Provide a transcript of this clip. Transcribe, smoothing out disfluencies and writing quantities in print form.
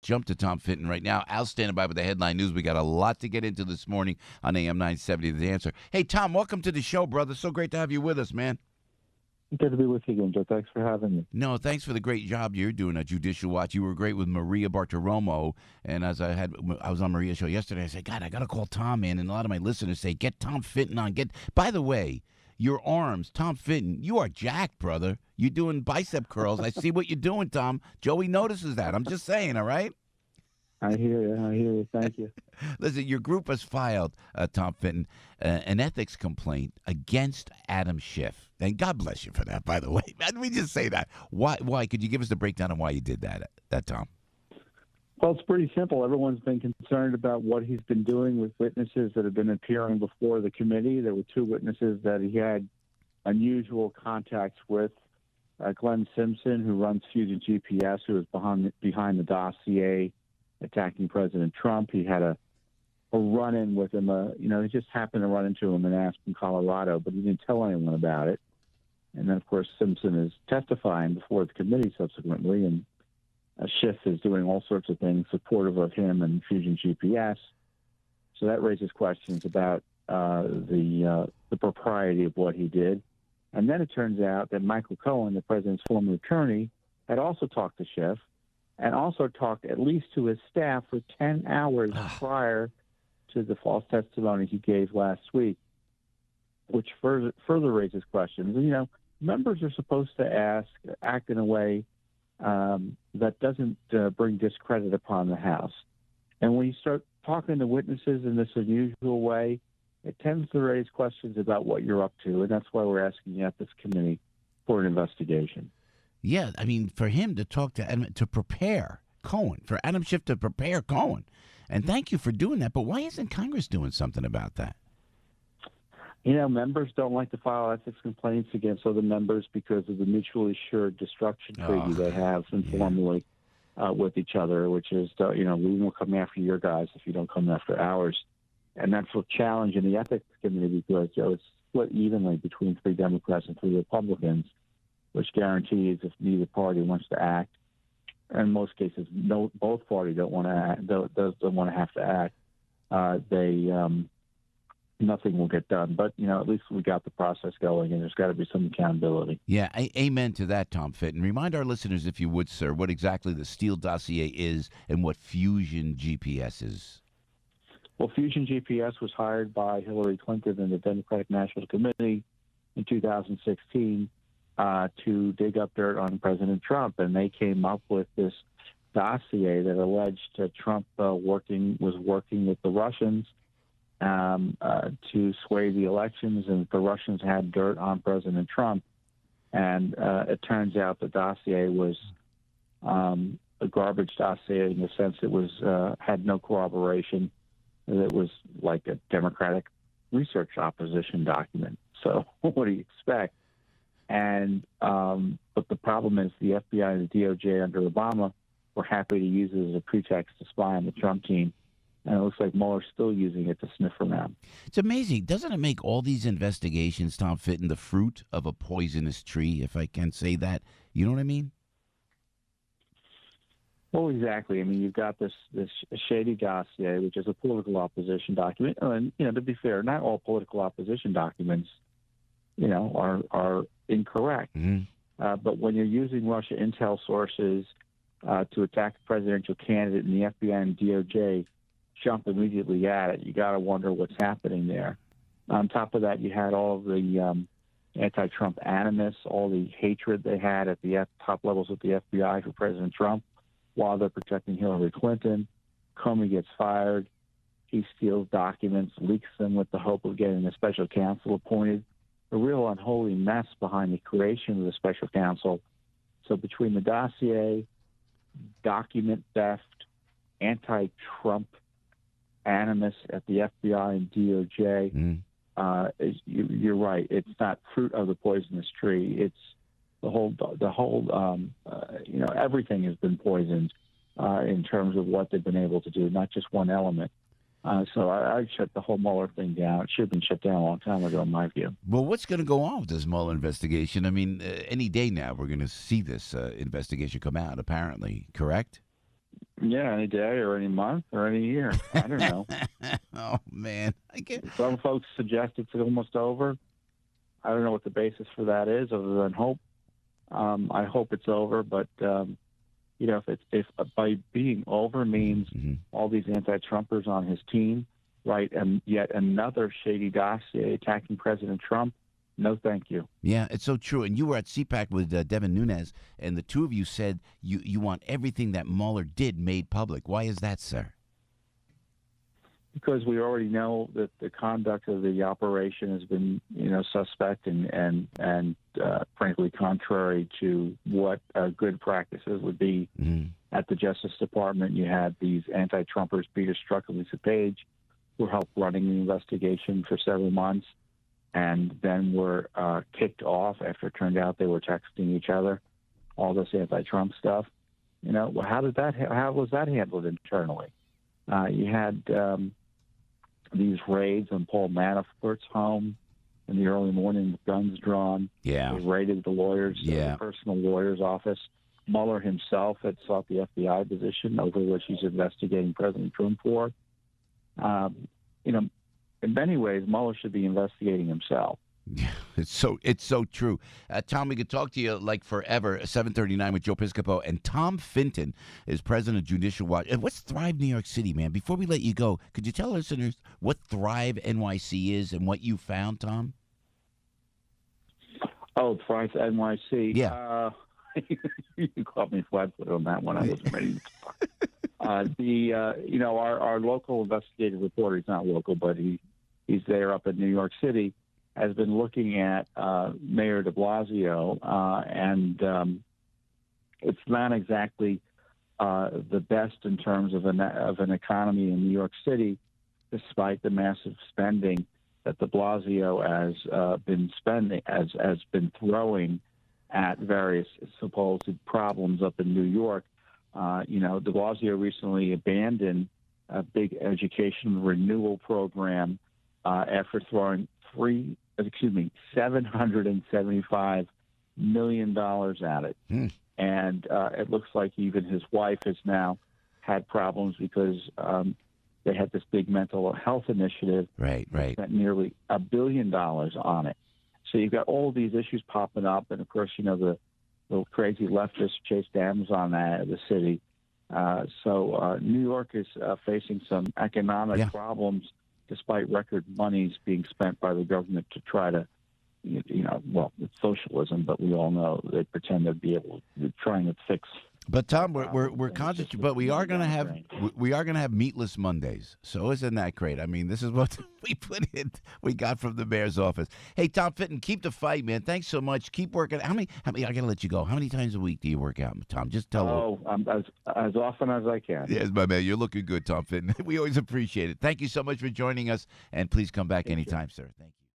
Jump to Tom Fitton right now. Al standing by with the headline news. We got a lot to get into this morning on AM 970, The Answer. Hey, Tom, welcome to the show, brother. So great to have you with us, man. Good to be with you again, Joe. Thanks for having me. No, thanks for the great job you're doing at Judicial Watch. You were great with Maria Bartiromo, and as I was on Maria's show yesterday, I said, God, I got to call Tom, man, and a lot of my listeners say, get Tom Fitton on. By the way, your arms, Tom Fitton, you are jacked, brother. You're doing bicep curls. I see what you're doing, Tom. Joey notices that. I'm just saying, all right? I hear you. Thank you. Listen, your group has filed, Tom Fitton, an ethics complaint against Adam Schiff. And God bless you for that, by the way. Let me just say that. Why? Could you give us the breakdown on why you did that, Tom? Well, it's pretty simple. Everyone's been concerned about what he's been doing with witnesses that have been appearing before the committee. There were two witnesses that he had unusual contacts with. Glenn Simpson, who runs Fusion GPS, who was behind the dossier attacking President Trump. He had a run-in with him. He just happened to run into him in Aspen, Colorado, but he didn't tell anyone about it. And then, of course, Simpson is testifying before the committee subsequently, and Schiff is doing all sorts of things supportive of him and Fusion GPS. So that raises questions about the propriety of what he did. And then it turns out that Michael Cohen, the president's former attorney, had also talked to Schiff and also talked at least to his staff for 10 hours prior to the false testimony he gave last week, which further raises questions. Members are supposed to act in a way that doesn't bring discredit upon the House. And when you start talking to witnesses in this unusual way, it tends to raise questions about what you're up to, and that's why we're asking the Ethics Committee for an investigation. Yeah, I mean, for him to talk to prepare Cohen, for Adam Schiff to prepare Cohen, and thank you for doing that, but why isn't Congress doing something about that? Members don't like to file ethics complaints against other members because of the mutually assured destruction treaty they have informally with each other, which is, we will come after your guys if you don't come after ours. And that's a challenge in the Ethics Committee because it's split evenly between 3 Democrats and 3 Republicans, which guarantees if neither party wants to act, in most cases, both parties don't want to act, don't want to have to act. Nothing will get done. But, at least we got the process going, and there's got to be some accountability. Yeah, amen to that, Tom Fitton. Remind our listeners, if you would, sir, what exactly the Steele dossier is and what Fusion GPS is. Well, Fusion GPS was hired by Hillary Clinton and the Democratic National Committee in 2016 to dig up dirt on President Trump, and they came up with this dossier that alleged Trump was working with the Russians to sway the elections, and the Russians had dirt on President Trump. And it turns out the dossier was a garbage dossier in the sense it was had no corroboration. It was like a Democratic research opposition document. So what do you expect? And but the problem is the FBI and the DOJ under Obama were happy to use it as a pretext to spy on the Trump team. And it looks like Mueller's still using it to sniff around. It's amazing. Doesn't it make all these investigations, Tom Fitton, the fruit of a poisonous tree, if I can say that? You know what I mean? Well, exactly. I mean, you've got this shady dossier, which is a political opposition document. And, to be fair, not all political opposition documents, are incorrect. Mm-hmm. But when you're using Russia intel sources to attack a presidential candidate and the FBI and DOJ jump immediately at it, you got to wonder what's happening there. On top of that, you had all of the anti-Trump animus, all the hatred they had at the top levels of the FBI for President Trump while they're protecting Hillary Clinton. Comey gets fired. He steals documents, leaks them with the hope of getting a special counsel appointed. A real unholy mess behind the creation of the special counsel. So between the dossier, document theft, anti-Trump animus at the FBI and DOJ, you're right. It's not fruit of the poisonous tree. It's the whole. Everything has been poisoned in terms of what they've been able to do, not just one element. So I'd shut the whole Mueller thing down. It should have been shut down a long time ago, in my view. Well, what's going to go on with this Mueller investigation? I mean, any day now we're going to see this investigation come out, apparently, correct? Yeah, any day or any month or any year. I don't know. Oh man, I get. Some folks suggest it's almost over. I don't know what the basis for that is, other than hope. I hope it's over, but if by being over means all these anti-Trumpers on his team, right, and yet another shady dossier attacking President Trump, no, thank you. Yeah, it's so true. And you were at CPAC with Devin Nunes, and the two of you said you want everything that Mueller did made public. Why is that, sir? Because we already know that the conduct of the operation has been, suspect and frankly contrary to what good practices would be at the Justice Department. You had these anti-Trumpers, Peter Strzok and Lisa Page, who helped running the investigation for several months, and then were kicked off after it turned out they were texting each other, all this anti-Trump stuff. How was that handled internally? You had these raids on Paul Manafort's home in the early morning with guns drawn. Yeah. They raided the lawyers, the personal lawyer's office. Mueller himself had sought the FBI position over which he's investigating President Trump for. In many ways, Mueller should be investigating himself. Yeah, it's so true. Tom, we could talk to you like forever. 7:39 with Joe Piscopo, and Tom Fitton is president of Judicial Watch. And what's Thrive New York City, man? Before we let you go, could you tell listeners what Thrive NYC is and what you found, Tom? Oh, Thrive NYC. Yeah. You caught me flat-footed on that one. I wasn't ready to talk. Our local investigative reporter, he's not local, but he's there up in New York City, has been looking at Mayor de Blasio, and it's not exactly the best in terms of an economy in New York City, despite the massive spending that de Blasio has been throwing at various supposed problems up in New York. De Blasio recently abandoned a big education renewal program after throwing $775 million at it. And it looks like even his wife has now had problems because they had this big mental health initiative. Right. Spent nearly $1 billion on it. So you've got all these issues popping up. And, of course, the crazy leftists chased Amazon out of the city. So New York is facing some economic problems, despite record monies being spent by the government to try to, it's socialism, but we all know they pretend to be able to trying to fix. But Tom, we're concentrating, but we are going to have meatless Mondays. So isn't that great? I mean, this is what we put in. We got from the mayor's office. Hey, Tom Fitton, keep the fight, man. Thanks so much. Keep working. How many? I got to let you go. How many times a week do you work out, Tom? Just tell. As often as I can. Yes, my man. You're looking good, Tom Fitton. We always appreciate it. Thank you so much for joining us, and please come back anytime, sir. Thank you.